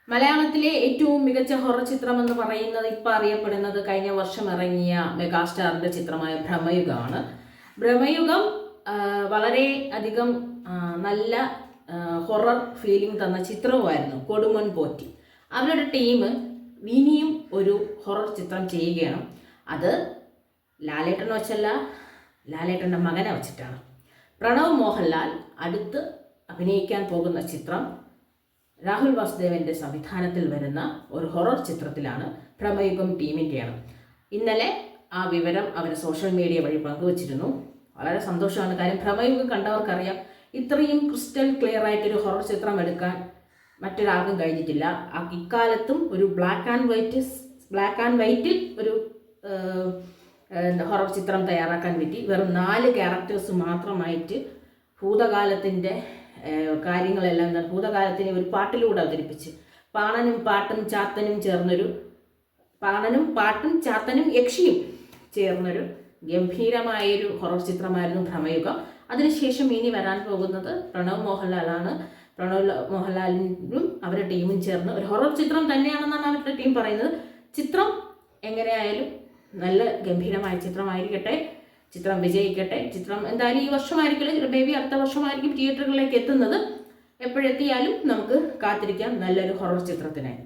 മലയാളത്തിലെ ഏറ്റവും മികച്ച ഹൊറർ ചിത്രം എന്ന് പറയുന്നത് ഇപ്പം അറിയപ്പെടുന്നത് കഴിഞ്ഞ വർഷം ഇറങ്ങിയ മെഗാസ്റ്റാറിന്റെ ചിത്രമായ ഭ്രമയുഗമാണ്. ഭ്രമയുഗം വളരെ അധികം നല്ല ഹൊറർ ഫീലിംഗ് തന്ന ചിത്രവുമായിരുന്നു. കൊടുമൺ പോറ്റി അവരുടെ ടീം ഇനിയും ഒരു ഹൊറർ ചിത്രം ചെയ്യുകയാണ്. അത് ലാലേട്ടനെ വെച്ചല്ല, ലാലേട്ടൻ്റെ മകനെ വെച്ചിട്ടാണ്. പ്രണവ് മോഹൻലാൽ അടുത്ത് അഭിനയിക്കാൻ പോകുന്ന ചിത്രം രാഹുൽ വാസുദേവന്റെ സംവിധാനത്തിൽ വരുന്ന ഒരു ഹൊറർ ചിത്രത്തിലാണ്. ഭ്രമയുഗം ടീമിൻ്റെയാണ്. ഇന്നലെ ആ വിവരം അവർ സോഷ്യൽ മീഡിയ വഴി പങ്കുവച്ചിരുന്നു. വളരെ സന്തോഷമാണ്. കാര്യം ഭ്രമയുഗം കണ്ടവർക്കറിയാം, ഇത്രയും ക്രിസ്റ്റൽ ക്ലിയർ ആയിട്ടൊരു ഹൊറർ ചിത്രം എടുക്കാൻ മറ്റൊരാൾക്കും കഴിഞ്ഞിട്ടില്ല. ഇക്കാലത്തും ഒരു ബ്ലാക്ക് ആൻഡ് വൈറ്റിൽ ഒരു ഹൊറർ ചിത്രം തയ്യാറാക്കാൻ പറ്റി. വെറും 4 ക്യാരക്ടേഴ്സ് മാത്രമായിട്ട് ഭൂതകാലത്തിൻ്റെ കാര്യങ്ങളെല്ലാം ഭൂതകാലത്തിനെ ഒരു പാട്ടിലൂടെ അവതരിപ്പിച്ച് പാണനും പാട്ടും ചാത്തനും യക്ഷിയും ചേർന്നൊരു ഗംഭീരമായൊരു ഹൊറർ ചിത്രമായിരുന്നു ഭ്രമയുഗം. അതിനുശേഷം ഇനി വരാൻ പോകുന്നത് പ്രണവ് മോഹൻലാലാണ്. പ്രണവ് മോഹൻലാലിനും അവരുടെ ടീമും ചേർന്ന് ഒരു ഹൊറർ ചിത്രം തന്നെയാണെന്നാണ് അവരുടെ ടീം പറയുന്നത്. ചിത്രം എങ്ങനെയായാലും നല്ല ഗംഭീരമായ ചിത്രമായിരിക്കട്ടെ, ചിത്രം വിജയിക്കട്ടെ. ചിത്രം എന്തായാലും ഈ വർഷമായിരിക്കില്ല, മേ ബി അടുത്ത വർഷമായിരിക്കും തിയേറ്ററുകളിലേക്ക് എത്തുന്നത്. എപ്പോഴെത്തിയാലും നമുക്ക് കാത്തിരിക്കാം നല്ലൊരു ഹൊറർ ചിത്രത്തിനായി.